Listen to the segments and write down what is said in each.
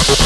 What's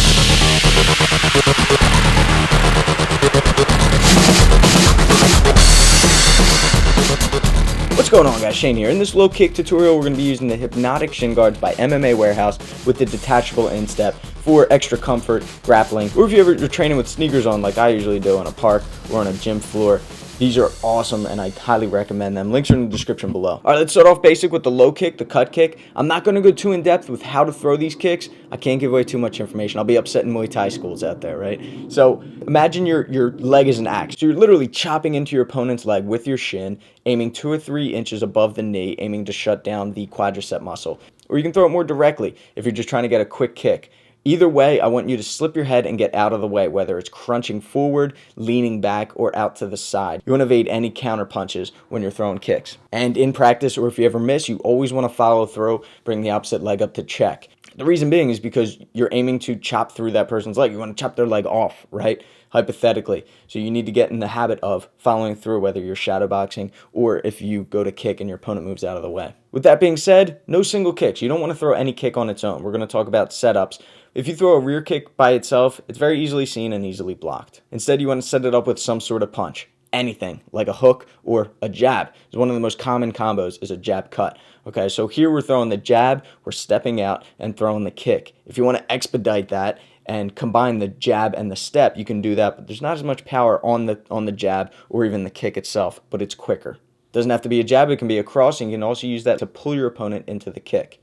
going on, guys? Shane here. In this low kick tutorial, we're going to be using the Hypnotic Shin Guards by MMA Warehouse with the detachable instep for extra comfort, grappling, or if you're training with sneakers on like I usually do on a park or on a gym floor. These are awesome and I highly recommend them. Links are in the description below. All right, let's start off basic with the low kick, the cut kick. I'm not going to go too in depth with how to throw these kicks. I can't give away too much information. I'll be upsetting Muay Thai schools out there, right? So imagine your leg is an axe. So you're literally chopping into your opponent's leg with your shin, aiming 2 or 3 inches above the knee, aiming to shut down the quadricep muscle. Or you can throw it more directly if you're just trying to get a quick kick. Either way, I want you to slip your head and get out of the way, whether it's crunching forward, leaning back, or out to the side. You want to evade any counter punches when you're throwing kicks. And in practice, or if you ever miss, you always want to follow through, bring the opposite leg up to check. The reason being is because you're aiming to chop through that person's leg. You want to chop their leg off, right? Hypothetically. So you need to get in the habit of following through, whether you're shadowboxing or if you go to kick and your opponent moves out of the way. With that being said, no single kicks. You don't want to throw any kick on its own. We're going to talk about setups. If you throw a rear kick by itself, it's very easily seen and easily blocked. Instead, you want to set it up with some sort of punch. Anything, like a hook or a jab. It's one of the most common combos is a jab cut. Okay, so here we're throwing the jab, we're stepping out and throwing the kick. If you want to expedite that and combine the jab and the step, you can do that, but there's not as much power on the jab or even the kick itself, but it's quicker. Doesn't have to be a jab, it can be a cross, and you can also use that to pull your opponent into the kick.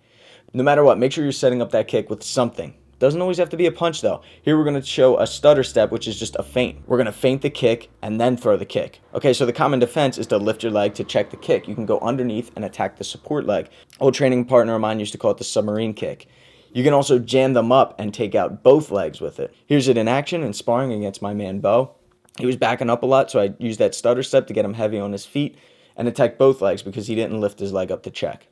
No matter what, make sure you're setting up that kick with something. Doesn't always have to be a punch though. Here we're going to show a stutter step, which is just a feint. We're going to feint the kick and then throw the kick. Okay, so the common defense is to lift your leg to check the kick. You can go underneath and attack the support leg. Old training partner of mine used to call it the submarine kick. You can also jam them up and take out both legs with it. Here's it in action in sparring against my man Bo. He was backing up a lot, so I used that stutter step to get him heavy on his feet and attack both legs because he didn't lift his leg up to check.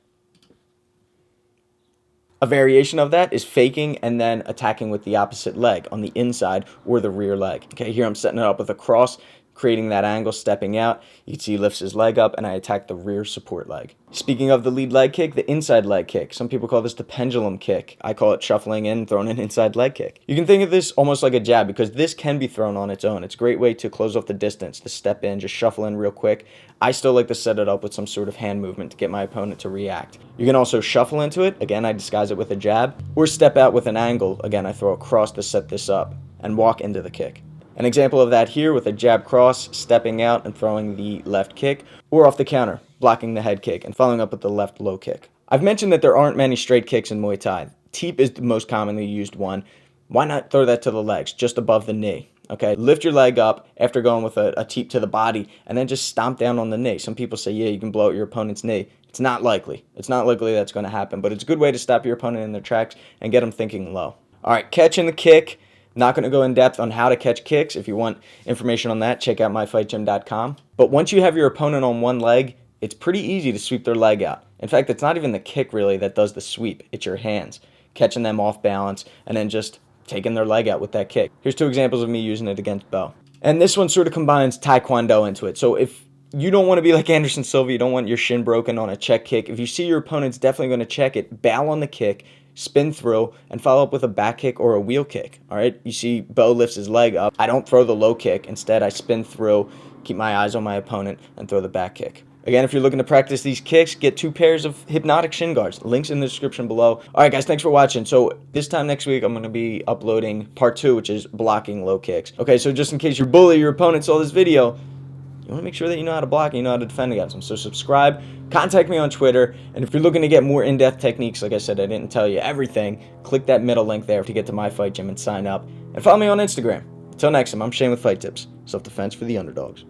A variation of that is faking and then attacking with the opposite leg on the inside or the rear leg. Okay, here I'm setting it up with a cross, creating that angle, stepping out. You can see he lifts his leg up and I attack the rear support leg. Speaking of the lead leg kick, the inside leg kick. Some people call this the pendulum kick. I call it shuffling in, throwing an inside leg kick. You can think of this almost like a jab because this can be thrown on its own. It's a great way to close off the distance, to step in, just shuffle in real quick. I still like to set it up with some sort of hand movement to get my opponent to react. You can also shuffle into it. Again, I disguise it with a jab, or step out with an angle. Again, I throw a cross to set this up and walk into the kick. An example of that here with a jab cross, stepping out and throwing the left kick, or off the counter, blocking the head kick and following up with the left low kick. I've mentioned that there aren't many straight kicks in Muay Thai. Teep is the most commonly used one. Why not throw that to the legs, just above the knee? Okay, lift your leg up after going with a teep to the body and then just stomp down on the knee. Some people say, yeah, you can blow out your opponent's knee. It's not likely. It's not likely that's going to happen, but it's a good way to stop your opponent in their tracks and get them thinking low. All right, catching the kick. Not going to go in depth on how to catch kicks. If you want information on that, check out myfightgym.com. But once you have your opponent on one leg, it's pretty easy to sweep their leg out. In fact, it's not even the kick really that does the sweep. It's your hands, catching them off balance and then just taking their leg out with that kick. Here's 2 examples of me using it against Bo. And this one sort of combines Taekwondo into it. So if you don't want to be like Anderson Silva, you don't want your shin broken on a check kick. If you see your opponent's definitely going to check it, bail on the kick, spin through, and follow up with a back kick or a wheel kick. All right, you see Bo lifts his leg up. I don't throw the low kick. Instead, I spin through, keep my eyes on my opponent, and throw the back kick. Again, if you're looking to practice these kicks, get 2 pairs of Hypnotic Shin Guards. Links in the description below. All right, guys, thanks for watching. So this time next week, I'm going to be uploading part 2, which is blocking low kicks. Okay, so just in case your bully, your opponent saw this video, you want to make sure that you know how to block and you know how to defend against them. So subscribe, contact me on Twitter, and if you're looking to get more in-depth techniques, like I said, I didn't tell you everything, click that middle link there to get to My Fight Gym and sign up. And follow me on Instagram. Until next time, I'm Shane with Fight Tips. Self-defense for the underdogs.